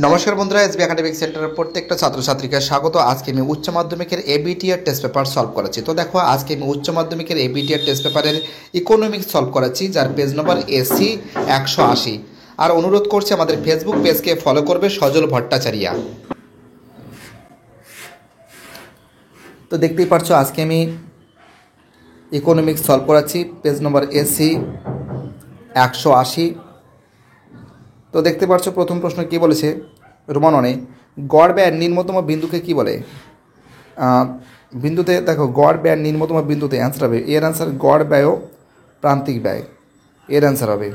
নমস্কার বন্ধুরা, SB academic সেন্টারের প্রত্যেকটা ছাত্রছাত্রীকে স্বাগত। আজকে আমি উচ্চ মাধ্যমিকের এবিটিআর টেস্ট পেপার সলভ করাচ্ছি। তো দেখো, আজকে আমি উচ্চ মাধ্যমিকের এবিটিআর টেস্ট পেপারের ইকোনমিক্স সলভ করাচ্ছি, যার পেজ নম্বর এসি 180। আর অনুরোধ করছি আমাদের ফেসবুক পেজকে ফলো করবে, সজল ভট্টাচারিয়া। তো দেখতেই পারছো, আজকে আমি ইকোনমিক্স সলভ করাচ্ছি, পেজ নম্বর এসি 180। তো দেখতে পাচ্ছ, প্রথম প্রশ্ন কি বলেছে রোমান অনে, গড় ব্যয়ের নিম্নতম বিন্দুকে কি বলে? বিন্দুতে দেখো, গড় ব্যয়ের নিম্নতম বিন্দুতে অ্যান্সার হবে, এর অ্যান্সার গড় ব্যয় প্রান্তিক ব্যয়, এর অ্যান্সার হবে।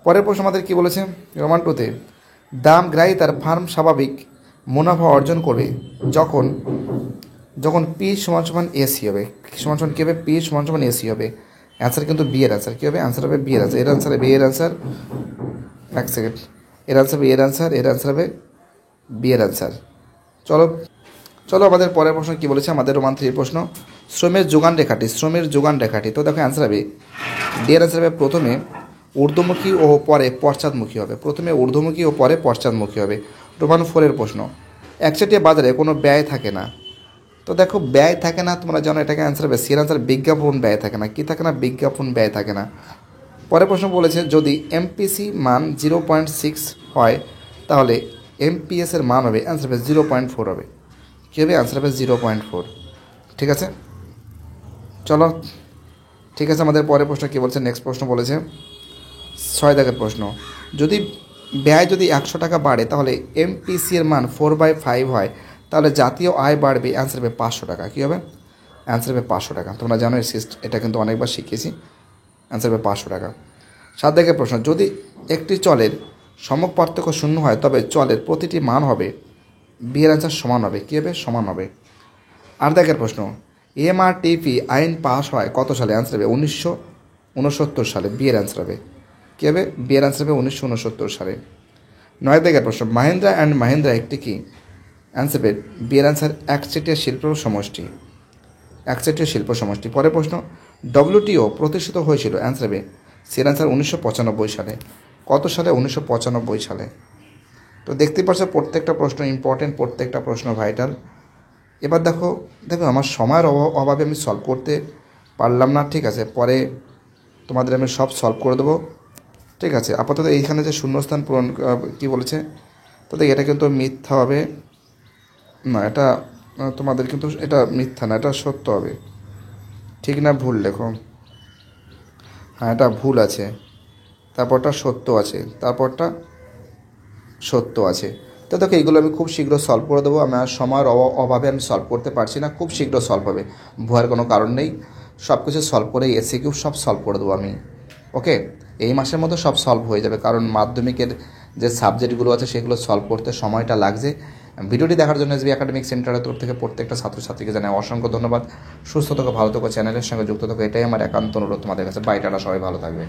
পরের প্রশ্ন আমাদের কি বলেছে রোমান টুতে, দাম গ্রাহী তার ফার্ম স্বাভাবিক মুনাফা অর্জন করবে যখন যখন পি সমান সমান এসি হবে। সমান সমান কী হবে? পি সমান সমান এসি হবে। অ্যান্সার কিন্তু বি এর অ্যান্সার কী হবে? অ্যান্সার হবে বি এর অ্যান্সার। এর অ্যান্সার বি এর অ্যান্সার, এক সেকেন্ড, এর অ্যান্সার হবে এর অ্যান্সার, এর অ্যান্সার হবে বি এর অ্যান্সার। চলো চলো আমাদের পরের প্রশ্ন কী বলেছে, আমাদের রোমান থ্রির প্রশ্ন, শ্রমের যোগান রেখাটি, শ্রমের যোগান রেখাটি। তো দেখো অ্যান্সার হবে ডি এর অ্যান্সার হবে প্রথমে ঊর্ধ্বমুখী ও পরে পশ্চাৎমুখী হবে। প্রথমে ঊর্ধ্বমুখী ও পরে পশ্চাৎমুখী হবে। রোমান ফোরের প্রশ্ন, একচেটিয়া বাজারে কোনো ব্যয় থাকে না। তো দেখো, ব্যয় থাকে না, তোমরা জানো এটাকে অ্যান্সার হবে সি এর অ্যান্সার বিজ্ঞাপন ব্যয় থাকে না। কী থাকে না? বিজ্ঞাপন ব্যয় থাকে না। পরের প্রশ্ন বলেছে, যদি এমপিসি মান 0.6 হয় তাহলে এমপিএস এর মান হবে, অ্যান্সার হবে 0.4 হবে। কী হবে? অ্যান্সার হবে 0.4। ঠিক আছে, চলো ঠিক আছে। আমাদের পরের প্রশ্ন কী বলছে, নেক্সট প্রশ্ন বলেছে 6 দাগের প্রশ্ন, যদি ব্যয় যদি 100 টাকা বাড়ে তাহলে এমপিসি এর মান 4/5 হয়, তাহলে জাতীয় আয় বাড়বে, অ্যান্সার হবে 500 টাকা। কী হবে? অ্যান্সার হবে 500 টাকা। তোমরা জানো এটা কিন্তু অনেকবার শিখিয়েছি। অ্যান্সার হবে 500 টাকা। 7 দাগের প্রশ্ন, যদি একটি চলের সমক পার্থক্য শূন্য হয় তবে চলের প্রতিটি মান হবে, বি এর অ্যান্সার সমান হবে। কী হবে? সমান হবে। 8 দাগের প্রশ্ন, এমআরটিপি আইন পাস হয় কত সালে? অ্যান্সার হবে 1969 সালে। বি এর অ্যান্সার হবে কী হবে? বি এর অ্যান্সার হবে 1969 সালে। 9 দাগের প্রশ্ন, মাহিন্দ্রা অ্যান্ড মাহিন্দ্রা একটি কি? অ্যান্সার হবে বি এর অ্যান্সার একচেটিয়া শিল্প সমষ্টি, একচেটিয়া শিল্প সমষ্টি। পরের প্রশ্ন, ডব্লিউটিও প্রতিষ্ঠিত হয়েছিল, অ্যান্সার হবে সি এর অ্যান্সার 1995 সালে। কত সালে? 1995 সালে। তো দেখতেই পাচ্ছ প্রত্যেকটা প্রশ্ন ইম্পর্টেন্ট, প্রত্যেকটা প্রশ্ন ভাইটাল। এবার দেখো দেখো আমার সময়ের অভাবে আমি সলভ করতে পারলাম না। ঠিক আছে, পরে তোমাদের আমি সব সলভ করে দেবো। ঠিক আছে, আপাতত এইখানে যে শূন্যস্থান পূরণ কী বলেছে, তো দেখ এটা কিন্তু মিথ্যা হবে না, এটা তোমাদের কিন্তু এটা মিথ্যা না, এটা সত্য হবে। ঠিক না ভুল লেখো? হ্যাঁ, এটা ভুল আছে, তারপরটা সত্য আছে, তারপরটা সত্য আছে। তো দেখো, এইগুলো আমি খুব শীঘ্র সলভ করে দেবো। আমার সময়ের অভাবে আমি সলভ করতে পারছি না, খুব শীঘ্র সলভ হবে, ভয়ের কোনো কারণ নেই। সব কিছু সলভ করে এসিকিউ সব সলভ করে দেবো আমি। ওকে, এই মাসের মধ্যে সব সলভ হয়ে যাবে, কারণ মাধ্যমিকের যে সাবজেক্টগুলো আছে সেগুলো সলভ করতে সময়টা লাগছে। ভিডিওটি দেখার জন্য এসবি একাডেমিক সেন্টারের তরফ থেকে প্রত্যেকটা ছাত্রছাত্রীকে জানাই অসংখ্য ধন্যবাদ। সুস্থ থাকো, ভালো থাকো, চ্যানেলের সঙ্গে যুক্ত থাকো, এটাই আমার একান্ত অনুরোধ তোমাদের কাছে। বাইটাটা সবাই ভালো থাকবে।